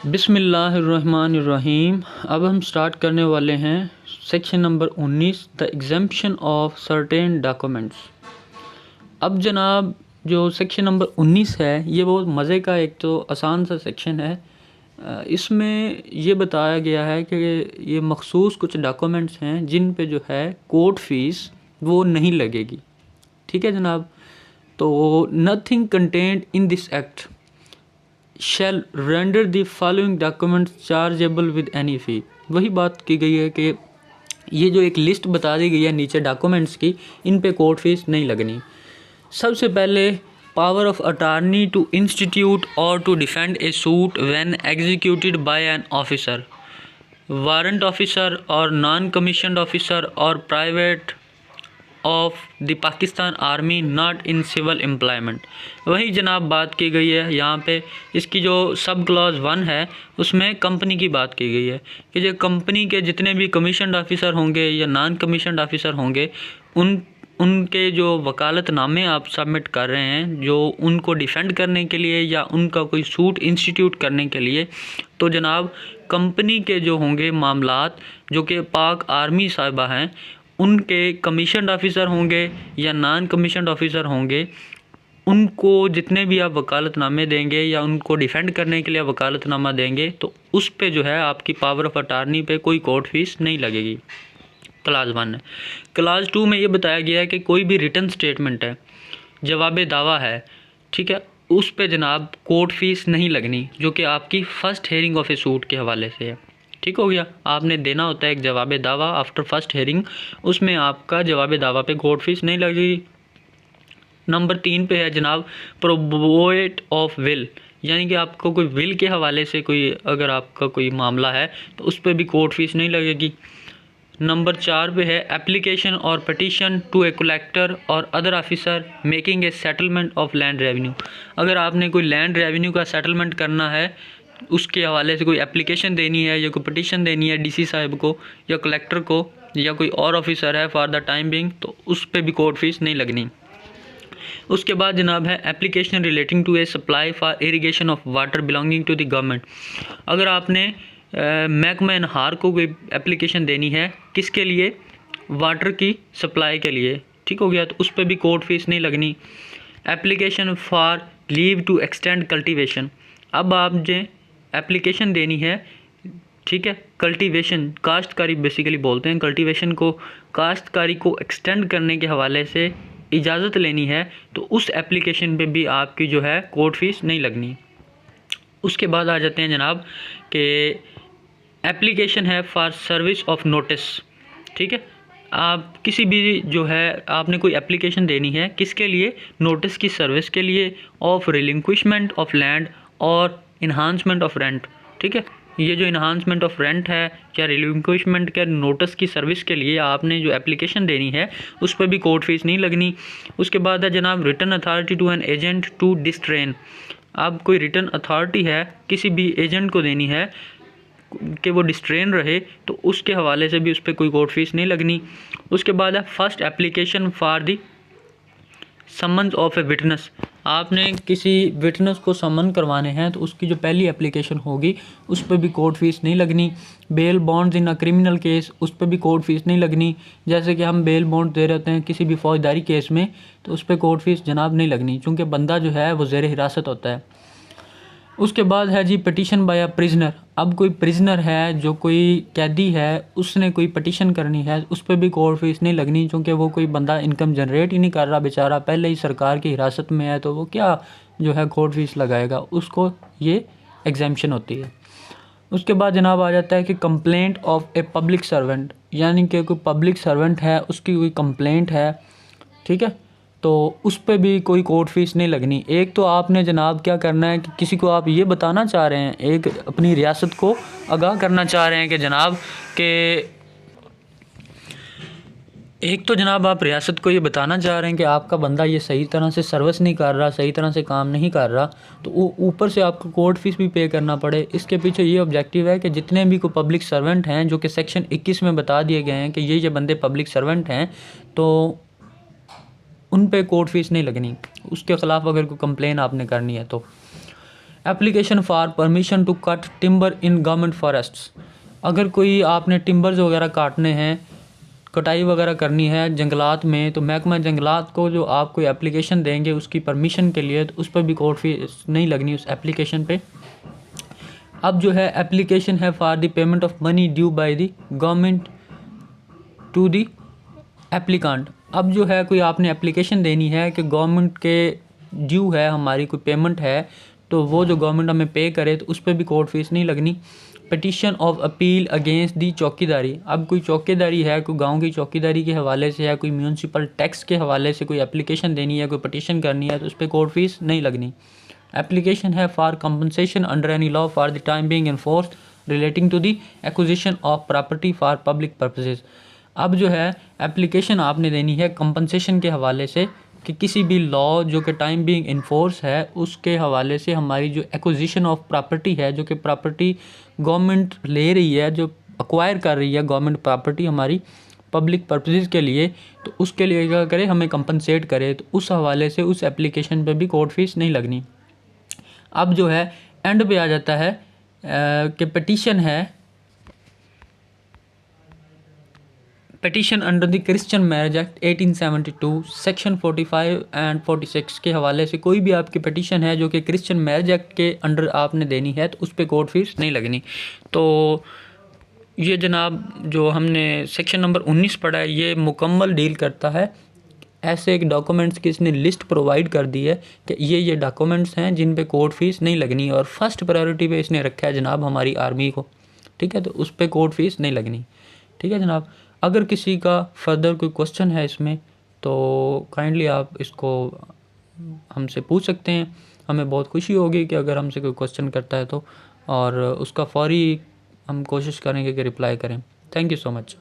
बिस्मिल्लाहिर्रहमानिर्रहीम। अब हम स्टार्ट करने वाले हैं section number 19 the exemption of certain documents. अब जनाब जो सेक्शन नंबर 19 है ये बहुत मज़े का एक तो आसान सा सेक्शन है। इसमें ये बताया गया है कि ये मखसूस कुछ डॉक्यूमेंट्स हैं जिन पे जो है कोर्ट फ़ीस वो नहीं लगेगी। ठीक है जनाब। तो nothing content in this act shall render the following documents chargeable with any fee. वही बात की गई है कि ये जो एक लिस्ट बता दी गई है नीचे डॉक्यूमेंट्स की, इन पे कोर्ट फीस नहीं लगनी। सबसे पहले power of attorney to institute और to defend a suit when executed by an officer, warrant officer और नॉन कमीशनड ऑफिसर और private of the Pakistan army not in civil employment. वही जनाब बात की गई है यहाँ पे। इसकी जो सब क्लॉज 1 है उसमें कंपनी की बात की गई है कि जो कंपनी के जितने भी कमीशनड ऑफिसर होंगे या नॉन कमीशनड ऑफिसर होंगे उनके जो वकालतनामे आप सबमिट कर रहे हैं जो उनको डिफेंड करने के लिए या उनका कोई सूट इंस्टीट्यूट करने के लिए, तो जनाब कंपनी के जो होंगे मामलात जो कि पाक आर्मी साहिबा हैं उनके कमीशनड ऑफिसर होंगे या नॉन कमीशनड ऑफिसर होंगे, उनको जितने भी आप वकालतनामे देंगे या उनको डिफेंड करने के लिए वकालतनामा देंगे तो उस पे जो है आपकी पावर ऑफ अटॉर्नी पे कोई कोर्ट फीस नहीं लगेगी। क्लास 1 है। क्लास 2 में ये बताया गया है कि कोई भी रिटन स्टेटमेंट है, जवाब दावा है, ठीक है, उस पे जनाब कोर्ट फीस नहीं लगनी जो कि आपकी first hearing of A suit के हवाले से है। ठीक हो गया। आपने देना होता है एक जवाब दावा आफ्टर फर्स्ट हेयरिंग, उसमें आपका जवाब दावा पे कोर्ट फीस नहीं लगेगी। नंबर 3 पे है जनाब प्रोबोएट ऑफ विल, यानी कि आपको कोई विल के हवाले से कोई अगर आपका कोई मामला है तो उस पर भी कोर्ट फीस नहीं लगेगी। नंबर 4 पे है एप्लीकेशन और पटिशन टू ए कलेक्टर और other officer making a settlement of land revenue. अगर आपने कोई लैंड रेवेन्यू का सेटलमेंट करना है उसके हवाले से कोई एप्लीकेशन देनी है या कोई पटिशन देनी है डीसी साहब को या कलेक्टर को या कोई और ऑफिसर है फॉर द टाइम बिंग, तो उस पर भी कोर्ट फीस नहीं लगनी। उसके बाद जनाब है application relating to a supply for irrigation of water belonging to the government. अगर आपने महकमा नहार को कोई एप्लीकेशन देनी है किसके लिए, वाटर की सप्लाई के लिए, ठीक हो गया, तो उस पर भी कोर्ट फीस नहीं लगनी। Application for leave to extend cultivation, अब आपने एप्लीकेशन देनी है, ठीक है, कल्टीवेशन काश्तकारी बेसिकली बोलते हैं, कल्टीवेशन को काश्तकारी को एक्सटेंड करने के हवाले से इजाज़त लेनी है तो उस एप्लीकेशन पे भी आपकी जो है कोर्ट फीस नहीं लगनी। उसके बाद आ जाते हैं जनाब कि एप्लीकेशन है फॉर सर्विस ऑफ नोटिस, ठीक है, आप किसी भी जो है आपने कोई एप्लीकेशन देनी है किसके लिए, नोटिस की सर्विस के लिए, ऑफ रिलिंक्विशमेंट ऑफ लैंड और इन्हांसमेंट ऑफ रेंट। ठीक है, ये जो इन्हांसमेंट ऑफ रेंट है या रिलिंक्विशमेंट के नोटिस की सर्विस के लिए आपने जो एप्लीकेशन देनी है उस पर भी कोर्ट फीस नहीं लगनी। उसके बाद है जनाब return authority to an agent to distrain, अब कोई रिटर्न अथॉरिटी है किसी भी एजेंट को देनी है कि वो डिस्ट्रेन रहे तो उसके हवाले से भी उस पर कोई कोर्ट फीस नहीं लगनी। उसके बाद है first application for the summons of a witness, आपने किसी विटनेस को समन करवाने हैं तो उसकी जो पहली एप्लीकेशन होगी उस पर भी कोर्ट फीस नहीं लगनी। Bail bonds in a criminal case, उस पर भी कोर्ट फीस नहीं लगनी। जैसे कि हम बेल बॉन्ड दे रहते हैं किसी भी फौजदारी केस में तो उस पर कोर्ट फीस जनाब नहीं लगनी क्योंकि बंदा जो है वो ज़ेर हिरासत होता है। उसके बाद है जी पटिशन बाय अ प्रिजनर, अब कोई प्रिजनर है जो कोई कैदी है उसने कोई पटिशन करनी है उस पर भी कोर्ट फीस नहीं लगनी क्योंकि वो कोई बंदा इनकम जनरेट ही नहीं कर रहा, बेचारा पहले ही सरकार की हिरासत में है तो वो क्या जो है कोर्ट फीस लगाएगा, उसको ये एग्जेम्पशन होती है। उसके बाद जनाब आ जाता है कि complaint of a public servant, यानी कि कोई पब्लिक सर्वेंट है उसकी कोई कंप्लेंट है, ठीक है, तो उस पर भी कोई कोर्ट फीस नहीं लगनी। एक तो आपने जनाब क्या करना है कि किसी को आप ये बताना चाह रहे हैं, एक अपनी रियासत को आगाह करना चाह रहे हैं कि जनाब के एक तो जनाब आप रियासत को ये बताना चाह रहे हैं कि आपका बंदा ये सही तरह से सर्विस नहीं कर रहा, सही तरह से काम नहीं कर रहा, तो ऊपर से आपको कोर्ट फीस भी पे करना पड़े। इसके पीछे ये ऑब्जेक्टिव है कि जितने भी कोई पब्लिक सर्वेंट हैं जो कि सेक्शन 21 में बता दिए गए हैं कि ये बंदे पब्लिक सर्वेंट हैं तो उन पे कोर्ट फीस नहीं लगनी, उसके ख़िलाफ़ अगर कोई कंप्लेन आपने करनी है तो। Application for permission to cut timber in government forests, अगर कोई आपने टिम्बर्स वगैरह काटने हैं, कटाई वगैरह करनी है जंगलात में, तो महकमा जंगलात को जो आप कोई एप्लीकेशन देंगे उसकी परमिशन के लिए, तो उस पर भी कोर्ट फीस नहीं लगनी उस एप्लीकेशन पे। अब जो है एप्लीकेशन है for the payment of money due by the government to the applicant. अब जो है कोई आपने एप्लीकेशन देनी है कि गवर्नमेंट के ड्यू है, हमारी कोई पेमेंट है, तो वो जो गवर्नमेंट हमें पे करे तो उस पर भी कोर्ट फीस नहीं लगनी। Petition of appeal against the chaukidari, अब कोई चौकीदारी है, कोई गांव की चौकीदारी के हवाले से है, कोई म्यूनसिपल टैक्स के हवाले से कोई एप्लीकेशन देनी है, कोई पिटीशन करनी है, तो उस पर कोर्ट फीस नहीं लगनी। एप्लीकेशन है for compensation under any law for the time being enforced relating to the acquisition of property for public purposes. अब जो है एप्लीकेशन आपने देनी है कंपनसेशन के हवाले से कि किसी भी लॉ जो कि टाइम बीइंग इन्फोर्स है उसके हवाले से हमारी जो एक्विजिशन ऑफ प्रॉपर्टी है, जो कि प्रॉपर्टी गवर्नमेंट ले रही है, जो अक्वायर कर रही है गवर्नमेंट प्रॉपर्टी हमारी पब्लिक पर्पसेस के लिए, तो उसके लिए क्या करे, हमें कंपनसेट करे, तो उस हवाले से उस एप्लीकेशन पे भी कोर्ट फीस नहीं लगनी। अब जो है एंड पे आ जाता है कि पिटीशन है, petition under the Christian marriage act 1872 section 45 and 46 के हवाले से कोई भी आपकी पिटीशन है जो कि क्रिश्चियन मैरिज एक्ट के अंडर आपने देनी है, तो उस पर कोर्ट फीस नहीं लगनी। तो ये जनाब जो हमने सेक्शन नंबर 19 पढ़ा है, ये मुकम्मल डील करता है ऐसे एक डॉक्यूमेंट्स की इसने लिस्ट प्रोवाइड कर दी है कि ये डॉक्यूमेंट्स हैं जिन पे कोर्ट फीस नहीं लगनी, और फर्स्ट प्रायोरिटी पे इसने रखा है जनाब हमारी आर्मी को, ठीक है, तो उस पर कोर्ट फीस नहीं लगनी। ठीक है जनाब, अगर किसी का फर्दर कोई क्वेश्चन है इसमें तो काइंडली आप इसको हमसे पूछ सकते हैं। हमें बहुत खुशी होगी कि अगर हमसे कोई क्वेश्चन करता है तो, और उसका फौरी हम कोशिश करेंगे कि रिप्लाई करें। Thank you so much.